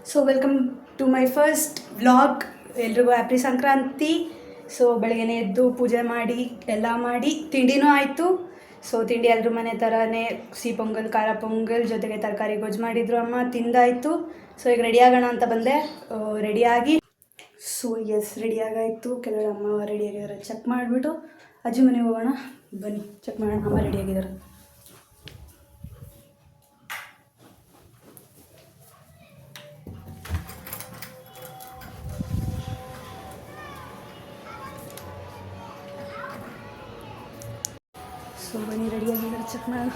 So welcome to my first vlog. ಎಲ್ರಿಗೂ happy Sankranti. So ಬೆಳಗ್ಗೆನೇ ಎದ್ದು ಪೂಜೆ ಮಾಡಿ ಎಲ್ಲ ಮಾಡಿ ತಿಂಡಿನೂ ಆಯಿತು. ಸೊ ತಿಂಡಿ ಎಲ್ಲರೂ ಮನೆ ಥರನೇ ಸಿಹಿ ಪೊಂಗಲ್, ಖಾರ ಪೊಂಗಲ್ ಜೊತೆಗೆ ತರಕಾರಿ ಗೊಜ್ಜು ಮಾಡಿದ್ರು ಅಮ್ಮ, ತಿಂದಾಯಿತು. ಸೊ ಈಗ ರೆಡಿ ಆಗೋಣ ಅಂತ ಬಂದೆ. ರೆಡಿಯಾಗಿ ರೆಡಿಯಾಗಾಯಿತು. ಕೆಲವರು ಅಮ್ಮ ರೆಡಿಯಾಗಿದ್ದಾರೆ, ಚೆಕ್ ಮಾಡಿಬಿಟ್ಟು ಅಜ್ಜಿ ಮನೆಗೆ ಹೋಗೋಣ. ಬನ್ನಿ ಚೆಕ್ ಮಾಡೋಣ ಅಮ್ಮ ರೆಡಿಯಾಗಿದ್ದಾರೆ. ಸೊ ಬನ್ನಿ ರೆಡಿಯಾಗಿದ್ದಾರೆ, ಚೆಕ್ ಮಾಡೋಣ.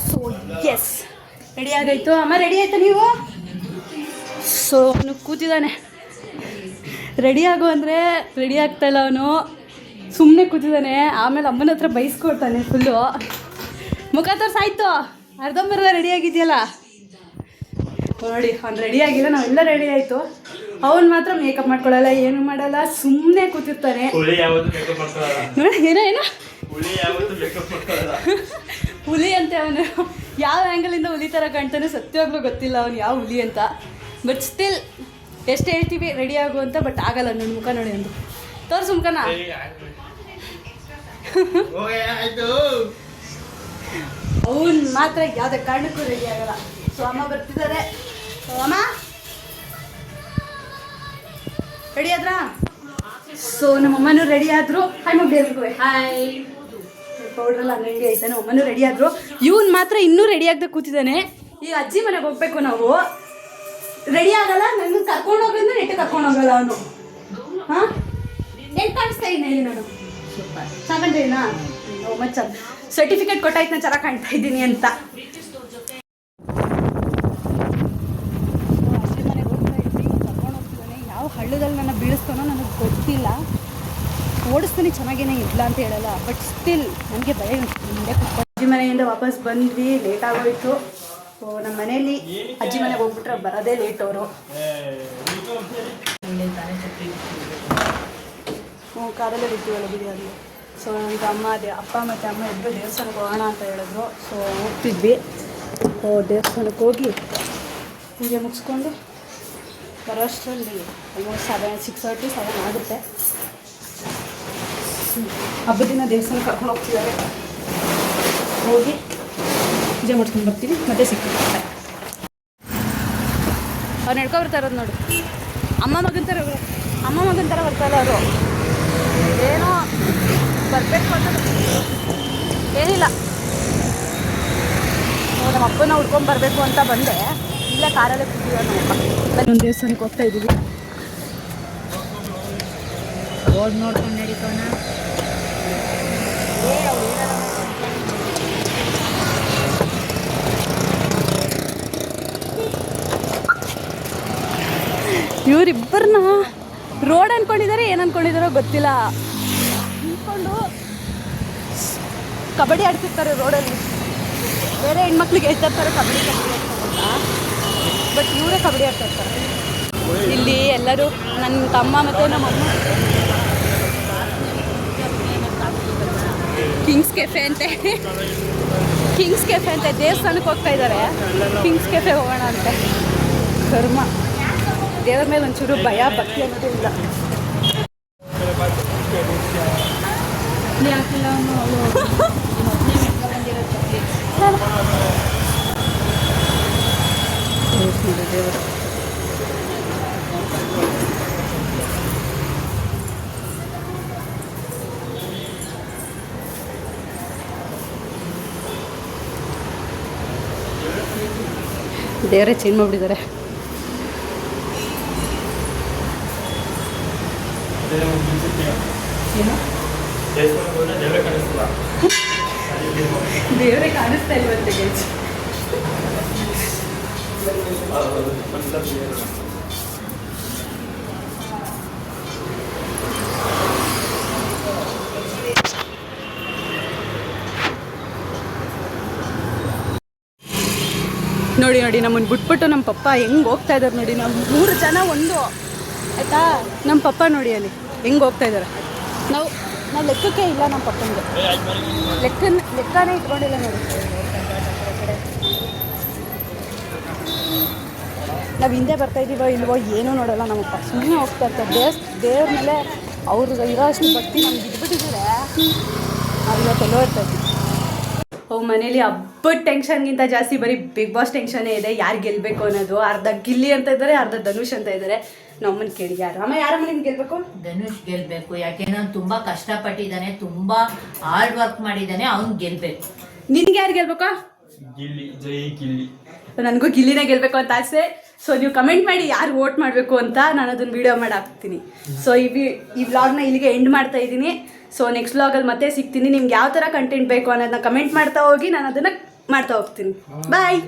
ಸೊ ಎಸ್ ರೆಡಿ ಆಗಾಯ್ತು. ಅಮ್ಮ ರೆಡಿ ಆಯ್ತು ನೀವು? ಸೊ ಅವನು ಕೂತಿದ್ದಾನೆ. ರೆಡಿ ಆಗು ಅಂದರೆ ರೆಡಿ ಆಗ್ತಾಯಿಲ್ಲ, ಅವನು ಸುಮ್ಮನೆ ಕೂತಿದ್ದಾನೆ. ಆಮೇಲೆ ಅಮ್ಮನ ಹತ್ರ ಬೈಸ್ಕೊಡ್ತಾನೆ ಫುಲ್ಲು. ಮುಖ ತೋರ್ಸಾಯ್ತು, ಅರ್ಧಂಬರ್ಧ ರೆಡಿ ಆಗಿದೆಯಲ್ಲ. ನೋಡಿ ಅವ್ನು ರೆಡಿ ಆಗಿಲ್ಲ, ನಾವೆಲ್ಲ ರೆಡಿ ಆಯಿತು. ಅವನು ಮಾತ್ರ ಮೇಕಪ್ ಮಾಡ್ಕೊಳ್ಳಲ್ಲ, ಏನು ಮಾಡಲ್ಲ, ಸುಮ್ಮನೆ ಕೂತಿರ್ತಾನೆ. ಏನೋ ಹುಲಿ ಅಂತೆ ಅವನು. ಯಾವ ಆ್ಯಂಗಲಿಂದ ಹುಲಿ ಥರ ಕಾಣ್ತಾನೆ ಸತ್ಯವಾಗ್ಲೂ ಗೊತ್ತಿಲ್ಲ ಅವನು ಯಾವ ಹುಲಿ ಅಂತ. ಬಟ್ ಸ್ಟಿಲ್ ಎಷ್ಟು ಹೇಳ್ತೀವಿ ರೆಡಿ ಆಗು ಅಂತ, ಬಟ್ ಆಗಲ್ಲ. ನನ್ನ ಮುಖ ನೋಡಿ ಒಂದು ತೋರಿಸು ಮುಖನ. ಅವನು ಮಾತ್ರ ಯಾವುದೇ ಕಾರಣಕ್ಕೂ ರೆಡಿ ಆಗಲ್ಲ. ಸೊ ಅಮ್ಮ ಬರ್ತಿದ್ದಾರೆ. ಅಮ್ಮ ರೆಡಿ ಆದ್ರಾ? ಸೊ ನಮ್ಮಮ್ಮನೂ ರೆಡಿ ಆದರು. ಹಾಯ್ ಮಗ್ಗಿ ಎಲ್ರಿಗೂ ಹಾಯ್. ಪೌಡ್ರೆಲ್ಲ ಅಂಗಡಿ ಐತೆ. ನಮ್ಮಮ್ಮನೂ ರೆಡಿ ಆದರು. ಇವನು ಮಾತ್ರ ಇನ್ನೂ ರೆಡಿ ಆಗದೆ ಕೂತಿದ್ದಾನೆ. ಈಗ ಅಜ್ಜಿ ಮನೆಗೆ ಹೋಗ್ಬೇಕು ನಾವು. ರೆಡಿ ಆಗಲ್ಲ, ನನ್ನ ಕರ್ಕೊಂಡು ಹೋಗೋದು ನೆಟ್ಟು ಕರ್ಕೊಂಡು ಹೋಗಲ್ಲ ಅವನು. ಹಾಂ ಏನು ಕಾಣಿಸ್ತಾ ಇದ್ದೀನಿ ಹೇಳಿ ನಾನು? ಸೂಪರ್ ಚೆನ್ನಾಗಿದ್ದೀನಾ? ಮಚ್ಚ ಸರ್ಟಿಫಿಕೇಟ್ ಕೊಟ್ಟಾಯ್ತು ನಾನು ಚೆನ್ನಾಗಿ ಕಾಣ್ತಾ ಇದ್ದೀನಿ ಅಂತ. ಹಳ್ಳದಲ್ಲಿ ನನ್ನ ಬೀಳಿಸ್ತಾನೋ ನನಗೆ ಗೊತ್ತಿಲ್ಲ. ಓಡಿಸ್ತಾನೆ ಚೆನ್ನಾಗೇನೆ ಇಲ್ಲ ಅಂತ ಹೇಳಲ್ಲ, ಬಟ್ ಸ್ಟಿಲ್ ನನಗೆ ಭಯ. ಅಜ್ಜಿ ಮನೆಯಿಂದ ವಾಪಸ್ ಬಂದ್ವಿ, ಲೇಟ್ ಆಗೋಯ್ತು. ಸೊ ನಮ್ಮ ಮನೇಲಿ ಅಜ್ಜಿ ಮನೆಗೆ ಹೋಗ್ಬಿಟ್ರೆ ಬರೋದೇ ಲೇಟ್ ಅವರು. ಕಾರಲ್ಲೇ ಬಿಡ್ತೀವಲ್ಲ ಬಿರಿಯಾನಿ. ಸೊ ನನಗೆ ಅಪ್ಪ ಮತ್ತು ಅಮ್ಮ ಇಬ್ಬರು ದೇವಸ್ಥಾನಕ್ಕೆ ಹೋಗೋಣ ಅಂತ ಹೇಳಿದ್ರು. ಸೊ ಹೋಗ್ತಿದ್ವಿ. ದೇವಸ್ಥಾನಕ್ಕೆ ಹೋಗಿ ಪೂಜೆ ಮುಗಿಸ್ಕೊಂಡು ಬರೋಷ್ಟರಲ್ಲಿ ಆಲ್ಮೋಸ್ಟ್ 6:30 ಆಗುತ್ತೆ. ಹಬ್ಬದ ದಿನ ದೇವಸ್ಥಾನ ಕರ್ಕೊಂಡು ಹೋಗ್ತಿದ್ದಾರೆ. ಹೋಗಿ ಪೂಜೆ ಮಾಡ್ಕೊಂಡು ಬರ್ತೀವಿ, ಮತ್ತೆ ಸಿಗ್ತೀವಿ. ಅವ್ರು ನಡ್ಕೊ ಬರ್ತಾ ಇರೋದು ನೋಡು. ಅಮ್ಮ ಮಗನ ಥರ ಬರ್ತಾಯಿಲ್ಲ ಅವರು. ಏನೋ ಬರಬೇಕು ಅಂತ ಏನಿಲ್ಲ. ನಮ್ಮ ಅಪ್ಪನ ಹುಡ್ಕೊಂಡು ಬರಬೇಕು ಅಂತ ಬಂದೆ. ಇಲ್ಲ ಕಾರಲ್ಲೇ ಕೂತೀವಿ ನಮ್ಮಪ್ಪ. ಒಂದು ದೇವಸ್ಥಾನಕ್ಕೆ ಹೋಗ್ತಾ ಇದ್ದೀವಿ. ರೋಡ್ ನೋಡ್ಕೊಂಡು ನಡೀತೋಣ. ಇವರಿಬ್ಬರನ್ನ ರೋಡ್ ಅಂದ್ಕೊಂಡಿದ್ದಾರೆ, ಏನು ಅಂದ್ಕೊಂಡಿದ್ದಾರೋ ಗೊತ್ತಿಲ್ಲ. ನಿಂತ್ಕೊಂಡು ಕಬಡ್ಡಿ ಆಡ್ತಿರ್ತಾರೆ ರೋಡಲ್ಲಿ. ಬೇರೆ ಹೆಣ್ಮಕ್ಳಿಗೆ ಹೇಳ್ತಾ ಇರ್ತಾರೆ ಕಬಡ್ಡಿ ಅಂತ, ಬಟ್ ಇವರೇ ಕಬಡ್ಡಿ ಆಡ್ತಾ ಇರ್ತಾರೆ. ಇಲ್ಲಿ ಎಲ್ಲರೂ ನನ್ನ ತಮ್ಮ ಮತ್ತು ನಮ್ಮಮ್ಮ ಕಿಂಗ್ಸ್ ಕೆಫೆ ಅಂತೆ ದೇವಸ್ಥಾನಕ್ಕೆ ಹೋಗ್ತಾ ಇದ್ದಾರೆ. ಕಿಂಗ್ಸ್ ಕೆಫೆ ಹೋಗೋಣ ಅಂತೆ. ಕರ್ಮ, ದೇವರ ಮೇಲೆ ಒಂಚೂರು ಭಯ ಭಕ್ತಿ ಅನ್ನೋದೇ ಇಲ್ಲ. ದೇವರು ದೇವರೇ ಚೇಂಜ್ ಮಾಡಿಬಿಟ್ಟಿದ್ದಾರೆ. ದೇವರೇ ಕಾಣಿಸ್ತಾ ಇಲ್ವಂತೆ ಗೈಸ್. ನೋಡಿ ನಮ್ಮನ್ನು ಬಿಟ್ಬಿಟ್ಟು ನಮ್ಮ ಪಪ್ಪ ಹೆಂಗೆ ಹೋಗ್ತಾ ಇದ್ದಾರೆ ನೋಡಿ. ನಾವು 3 ಜನ ಒಂದು ಆಯಿತಾ. ನಮ್ಮ ಪಪ್ಪ ನೋಡಿ ಅಲ್ಲಿ ಹೆಂಗೆ ಹೋಗ್ತಾ ಇದ್ದಾರೆ. ನಾನು ಲೆಕ್ಕಕ್ಕೆ ಇಲ್ಲ ನಮ್ಮ ಪಪ್ಪನಿಗೆ ಲೆಕ್ಕನೇ ಇಟ್ಕೊಂಡಿಲ್ಲ ನೋಡಿ. ನಾವು ಹಿಂದೆ ಬರ್ತಾಯಿದ್ದೀವೋ ಇಲ್ವೋ ಏನೂ ನೋಡೋಲ್ಲ ನಮ್ಮಪ್ಪ, ಸುಮ್ಮನೆ ಹೋಗ್ತಾ ಇರ್ತಾರೆ. ದೇವ್ರ ಮೇಲೆ ಅವ್ರಿಗೆ ಇರೋ ಅಷ್ಟು ಭಕ್ತಿ ನಮ್ಗೆ ಇದ್ಬಿಟ್ಟಿದ್ದಾರೆ. ನಾವು ಇವತ್ತೆಲ್ಲೋ ಇರ್ತಾಯಿದ್ವಿ. ಮನೇಲಿ ಹಬ್ಬದ ಟೆನ್ಷನ್ಗಿಂತ ಜಾಸ್ತಿ ಬರೀ ಬಿಗ್ ಬಾಸ್ ಟೆನ್ಷನ್ನೇ ಇದೆ. ಯಾರು ಗೆಲ್ಲಬೇಕು ಅನ್ನೋದು. ಅರ್ಧ ಗಿಲ್ಲಿ ಅಂತ ಇದ್ದಾರೆ, ಅರ್ಧ ಧನುಷ್ ಅಂತ ಇದ್ದಾರೆ. ನಮ್ಮನ್ನ ಕೇಳಿ ಯಾರಮ್ಮ ನಿಮ್ಗೆ ಗೆಲ್ಬೇಕು? ಧನುಷ್ ಗೆಲ್ಬೇಕು. ಯಾಕೆಂದ್ರೆ ಅವ್ನು ತುಂಬಾ ಕಷ್ಟಪಟ್ಟಿದ್ದಾನೆ, ತುಂಬಾ ಹಾರ್ಡ್ ವರ್ಕ್ ಮಾಡಿದ್ದಾನೆ, ಅವ್ನು ಗೆಲ್ಬೇಕು. ನಿನ್ಗೆ ಯಾರು ಗೆಲ್ಬೇಕು? ಗಿಲ್ಲಿ, ಜೈ ಗಿಲ್ಲಿ. ನನಗೂ ಗಿಲ್ಲಿನೇ ಗೆಲ್ಬೇಕು ಅಂತ ಆಸೆ. ಸೊ ನೀವು ಕಮೆಂಟ್ ಮಾಡಿ ಯಾರು ವೋಟ್ ಮಾಡಬೇಕು ಅಂತ, ನಾನು ಅದನ್ನು ವೀಡಿಯೋ ಮಾಡಿ ಹಾಕ್ತೀನಿ. ಸೊ ಈ ವ್ಲಾಗ್ನ ಇಲ್ಲಿಗೆ ಎಂಡ್ ಮಾಡ್ತಾ ಇದ್ದೀನಿ. ಸೊ ನೆಕ್ಸ್ಟ್ ವ್ಲಾಗಲ್ಲಿ ಮತ್ತೆ ಸಿಗ್ತೀನಿ. ನಿಮ್ಗೆ ಯಾವ ಥರ ಕಂಟೆಂಟ್ ಬೇಕು ಅನ್ನೋದನ್ನ ಕಮೆಂಟ್ ಮಾಡ್ತಾ ಹೋಗಿ, ನಾನು ಅದನ್ನು ಮಾಡ್ತಾ ಹೋಗ್ತೀನಿ. ಬಾಯ್.